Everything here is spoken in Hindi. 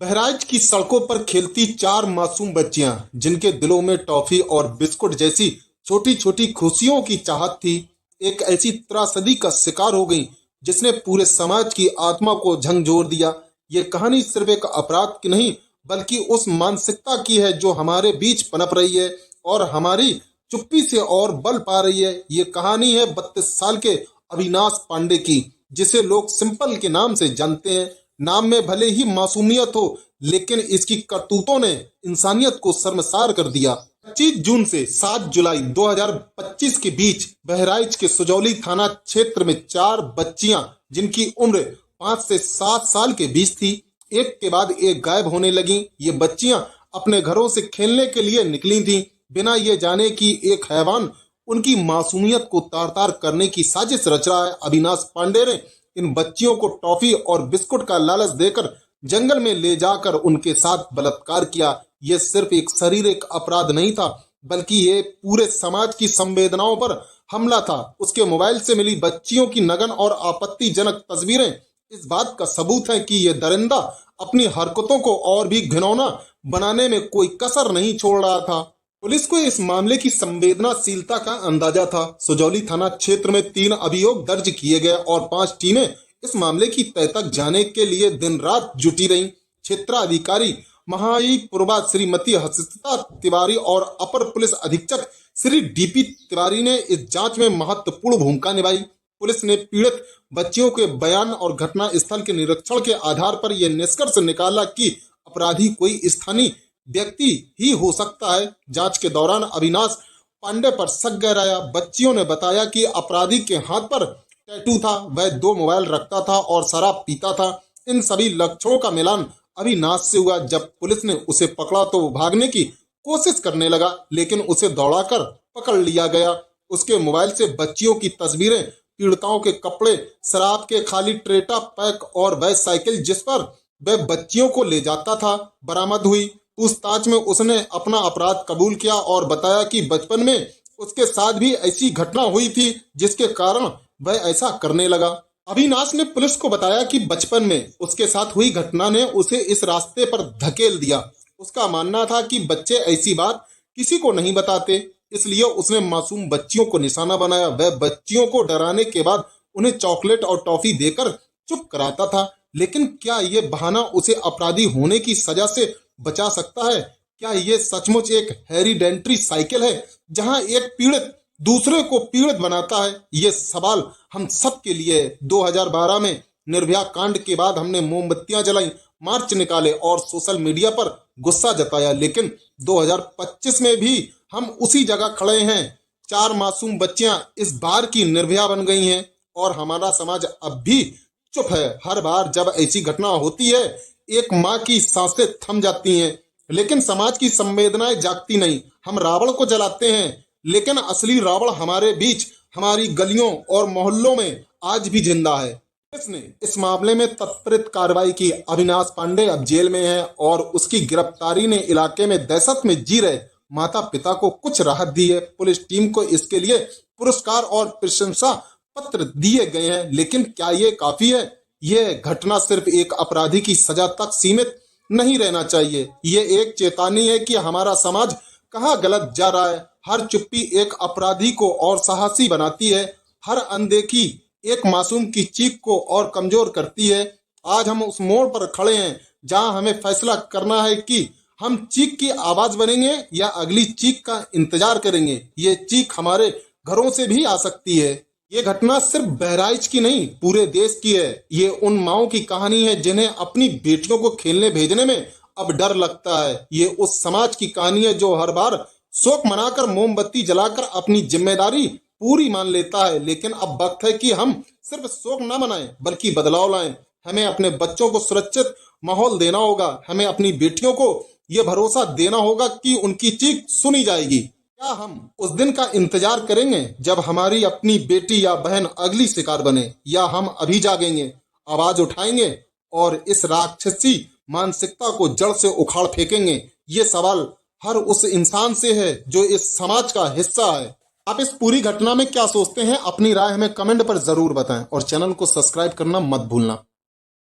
बहराइच की सड़कों पर खेलती चार मासूम बच्चियां जिनके दिलों में टॉफी और बिस्कुट जैसी छोटी छोटी खुशियों की चाहत थी, एक ऐसी त्रासदी का शिकार हो गई जिसने पूरे समाज की आत्मा को झंझोर दिया। ये कहानी सिर्फ एक अपराध की नहीं बल्कि उस मानसिकता की है जो हमारे बीच पनप रही है और हमारी चुप्पी से और बल पा रही है। ये कहानी है 32 साल के अविनाश पांडे की, जिसे लोग सिंपल के नाम से जानते हैं। नाम में भले ही मासूमियत हो, लेकिन इसकी करतूतों ने इंसानियत को शर्मसार कर दिया। 25 जून से 7 जुलाई 2025 के बीच बहराइच के सुजौली थाना क्षेत्र में चार बच्चियां जिनकी उम्र 5 से 7 साल के बीच थी, एक के बाद एक गायब होने लगी। ये बच्चियां अपने घरों से खेलने के लिए निकली थीं, बिना ये जाने कि एक हैवान उनकी मासूमियत को तार तार करने की साजिश रच रहा है। अविनाश पांडे ने इन बच्चियों को टॉफी और बिस्कुट का लालच देकर जंगल में ले जाकर उनके साथ बलात्कार किया। ये सिर्फ एक शारीरिक अपराध नहीं था, बल्कि ये पूरे समाज की संवेदनाओं पर हमला था। उसके मोबाइल से मिली बच्चियों की नग्न और आपत्तिजनक तस्वीरें इस बात का सबूत है कि ये दरिंदा अपनी हरकतों को और भी घिनौना बनाने में कोई कसर नहीं छोड़ रहा था। पुलिस को इस मामले की संवेदनशीलता का अंदाजा था। सुजौली थाना क्षेत्र में 3 अभियोग दर्ज किए गए और 5 टीमें इस मामले की तह तक जाने के लिए दिन रात जुटी रहीं। क्षेत्राधिकारी महाईपुरवा श्रीमती हर्षिता तिवारी और अपर पुलिस अधीक्षक श्री डीपी तिवारी ने इस जांच में महत्वपूर्ण भूमिका निभाई। पुलिस ने पीड़ित बच्चियों के बयान और घटना स्थल के निरीक्षण के आधार पर यह निष्कर्ष निकाला कि अपराधी कोई स्थानीय व्यक्ति ही हो सकता है। जांच के दौरान अविनाश पांडे पर शक गहराया। बच्चियों ने बताया कि अपराधी के हाथ पर टैटू था, वह 2 मोबाइल रखता था और शराब पीता था। इन सभी लक्षणों का मिलान अविनाश से हुआ। जब पुलिस ने उसे पकड़ा तो वो भागने की कोशिश करने लगा, लेकिन उसे दौड़ाकर पकड़ लिया गया। उसके मोबाइल से बच्चियों की तस्वीरें, पीड़िताओं के कपड़े, शराब के खाली ट्रेटा पैक और वह साइकिल जिस पर वह बच्चियों को ले जाता था बरामद हुई। पूछताछ में उसने अपना अपराध कबूल किया और बताया कि बचपन में उसके साथ भी ऐसी घटना हुई थी जिसके कारण वह ऐसा करने लगा। अविनाश ने पुलिस को बताया कि बचपन में उसके साथ हुई घटना ने उसे इस रास्ते पर धकेल दिया। उसका मानना था कि बच्चे ऐसी बात किसी को नहीं बताते, इसलिए उसने मासूम बच्चियों को निशाना बनाया। वह बच्चियों को डराने के बाद उन्हें चॉकलेट और टॉफी देकर चुप कराता था। लेकिन क्या ये बहाना उसे अपराधी होने की सजा से बचा सकता है? क्या ये सचमुच एक हेरिडेंटरी साइकिल है जहां एक पीड़ित दूसरे को पीड़ित बनाता है? ये सवाल हम सब के लिए है। 2012 में निर्भया कांड के बाद हमने मोमबत्तियां जलाई, मार्च निकाले और सोशल मीडिया पर गुस्सा जताया, लेकिन 2025 में भी हम उसी जगह खड़े हैं। 4 मासूम बच्चियां इस बार की निर्भया बन गई हैं और हमारा समाज अब भी चुप है। हर बार जब ऐसी घटना होती है, एक माँ की सांसें थम जाती हैं, लेकिन समाज की संवेदनाएं जागती नहीं। हम रावण को जलाते हैं, लेकिन असली रावण हमारे बीच, हमारी गलियों और मोहल्लों में आज भी जिंदा है। पुलिस ने इस मामले में त्वरित कार्रवाई की। अविनाश पांडे अब जेल में है और उसकी गिरफ्तारी ने इलाके में दहशत में जी रहे माता पिता को कुछ राहत दी है। पुलिस टीम को इसके लिए पुरस्कार और प्रशंसा पत्र दिए गए हैं, लेकिन क्या ये काफी है? यह घटना सिर्फ एक अपराधी की सजा तक सीमित नहीं रहना चाहिए। ये एक चेतावनी है कि हमारा समाज कहाँ गलत जा रहा है। हर चुप्पी एक अपराधी को और साहसी बनाती है, हर अनदेखी एक मासूम की चीख को और कमजोर करती है। आज हम उस मोड़ पर खड़े हैं जहां हमें फैसला करना है कि हम चीख की आवाज बनेंगे या अगली चीख का इंतजार करेंगे। ये चीख हमारे घरों से भी आ सकती है। ये घटना सिर्फ बहराइच की नहीं, पूरे देश की है। ये उन माओं की कहानी है जिन्हें अपनी बेटियों को खेलने भेजने में अब डर लगता है। ये उस समाज की कहानी है जो हर बार शोक मनाकर मोमबत्ती जलाकर अपनी जिम्मेदारी पूरी मान लेता है। लेकिन अब वक्त है कि हम सिर्फ शोक न मनाएं बल्कि बदलाव लाएं। हमें अपने बच्चों को सुरक्षित माहौल देना होगा। हमें अपनी बेटियों को ये भरोसा देना होगा कि उनकी चीख सुनी जाएगी। क्या हम उस दिन का इंतजार करेंगे जब हमारी अपनी बेटी या बहन अगली शिकार बने, या हम अभी जागेंगे, आवाज उठाएंगे और इस राक्षसी मानसिकता को जड़ से उखाड़ फेंकेंगे? ये सवाल हर उस इंसान से है जो इस समाज का हिस्सा है। आप इस पूरी घटना में क्या सोचते हैं? अपनी राय हमें कमेंट पर जरूर बताएं और चैनल को सब्सक्राइब करना मत भूलना।